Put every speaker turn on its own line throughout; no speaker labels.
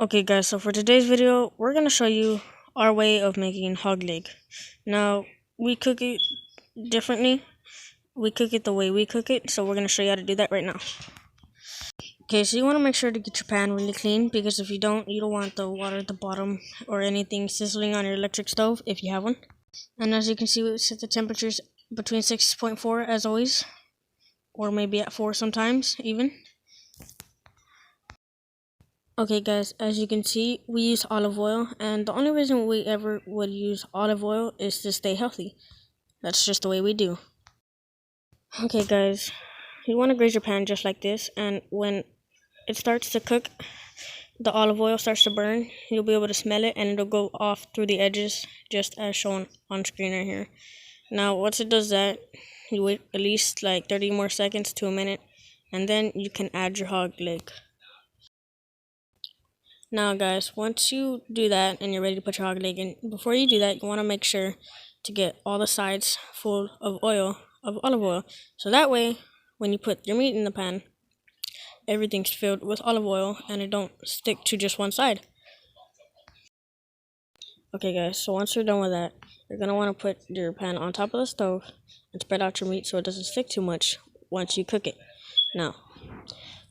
Okay guys, so for today's video, we're going to show you our way of making hog leg. Now, we cook it differently. We cook it the way we cook it, so we're going to show you how to do that right now. Okay, so you want to make sure to get your pan really clean, because if you don't want the water at the bottom or anything sizzling on your electric stove, if you have one. And as you can see, we set the temperatures between 6.4 as always, or maybe at 4 sometimes even. Okay guys, as you can see, we use olive oil, and the only reason we ever would use olive oil is to stay healthy. That's just the way we do. Okay guys, you want to graze your pan just like this, and when it starts to cook, the olive oil starts to burn, you'll be able to smell it, and it'll go off through the edges, just as shown on screen right here. Now, once it does that, you wait at least like 30 more seconds to a minute, and then you can add your hog leg. Now guys, once you do that and you're ready to put your hog leg in, before you do that, you want to make sure to get all the sides full of olive oil. So that way, when you put your meat in the pan, everything's filled with olive oil and it don't stick to just one side. Okay guys, so once you're done with that, you're going to want to put your pan on top of the stove and spread out your meat so it doesn't stick too much once you cook it. Now,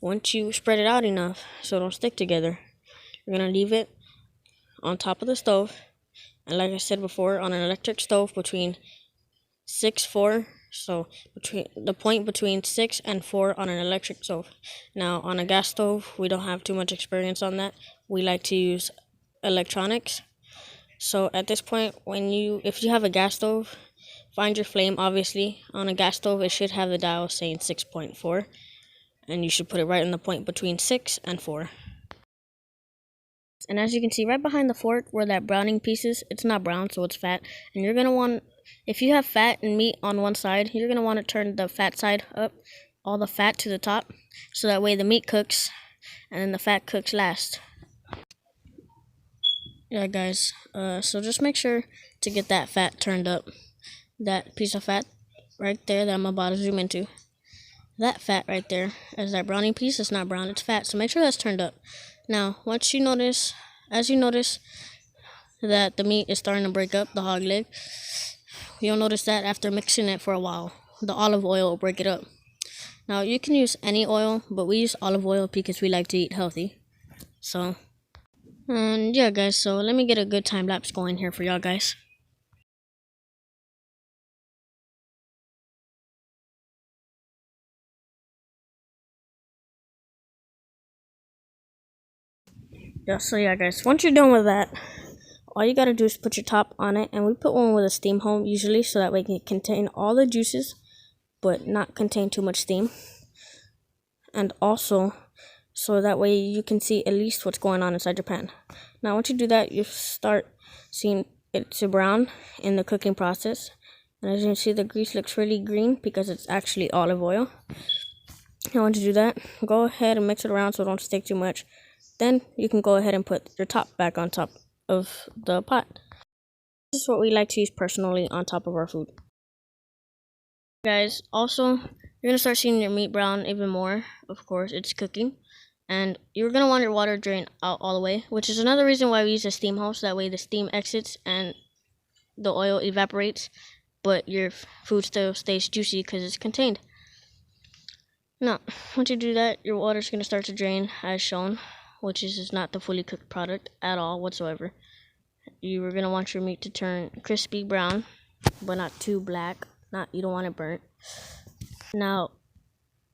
once you spread it out enough so it don't stick together, you're going to leave it on top of the stove, and like I said before, on an electric stove between 4, so between the point between 6 and 4 on an electric stove. Now on a gas stove, we don't have too much experience on that. We like to use electronics. So at this point, if you have a gas stove, find your flame. Obviously on a gas stove, it should have the dial saying 6.4, and you should put it right in the point between 6 and 4. And as you can see right behind the fork where that browning piece is, it's not brown, so it's fat. And you're going to want, if you have fat and meat on one side, you're going to want to turn the fat side up, all the fat to the top, so that way the meat cooks and then the fat cooks last. Yeah guys, so just make sure to get that fat turned up. That piece of fat right there that I'm about to zoom into. That fat right there is that browning piece. It's not brown, it's fat, so make sure that's turned up. Now, as you notice that the meat is starting to break up, the hog leg, you'll notice that after mixing it for a while, the olive oil will break it up. Now, you can use any oil, but we use olive oil because we like to eat healthy. So, and yeah guys, so let me get a good time lapse going here for y'all guys. Yeah guys, once you're done with that, all you gotta do is put your top on it, and we put one with a steam hole usually, so that way it can contain all the juices but not contain too much steam, and also so that way you can see at least what's going on inside your pan. Now once you do that, you start seeing it to brown in the cooking process, and as you can see, the grease looks really green because it's actually olive oil. Now once you do that, go ahead and mix it around so it don't stick too much. Then you can go ahead and put your top back on top of the pot. This is what we like to use personally on top of our food. Guys, also, you're going to start seeing your meat brown even more. Of course, it's cooking. And you're going to want your water drained out all the way, which is another reason why we use a steam hose. That way the steam exits and the oil evaporates, but your food still stays juicy because it's contained. Now, once you do that, your water is going to start to drain as shown, which is not the fully cooked product at all whatsoever. You are going to want your meat to turn crispy brown, but not too black. You don't want it burnt. Now,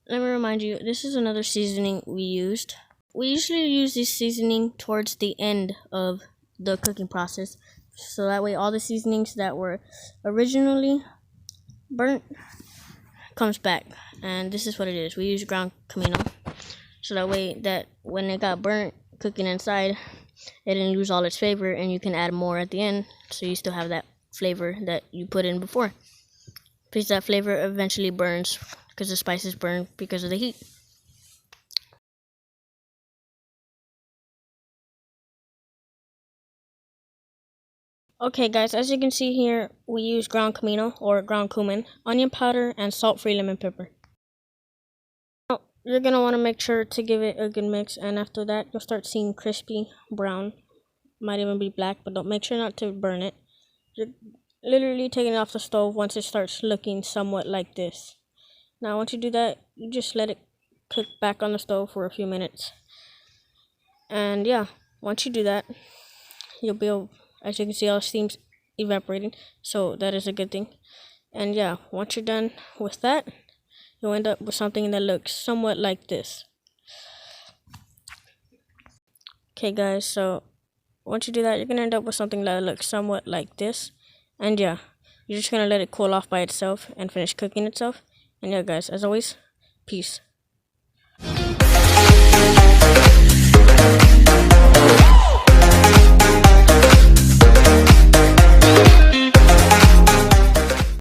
let me remind you, this is another seasoning we used. We usually use this seasoning towards the end of the cooking process, so that way all the seasonings that were originally burnt comes back. And this is what it is. We use ground comino, so that way that when it got burnt cooking inside, it didn't lose all its flavor, and you can add more at the end, so you still have that flavor that you put in before. Because that flavor eventually burns, because the spices burn because of the heat. Okay guys, as you can see here, we use ground comino or ground cumin, onion powder, and salt-free lemon pepper. Now, you're gonna want to make sure to give it a good mix, and after that you'll start seeing crispy brown, might even be black, but don't make sure not to burn it. You're literally taking it off the stove once it starts looking somewhat like this. Now once you do that, you just let it cook back on the stove for a few minutes. And yeah, once you do that, you'll be able, as you can see, all the steam's evaporating, so that is a good thing. And yeah, once you're done with that, you'll end up with something that looks somewhat like this. Okay guys, so once you do that, you're gonna end up with something that looks somewhat like this. And yeah, you're just gonna let it cool off by itself and finish cooking itself. And yeah guys, as always, peace.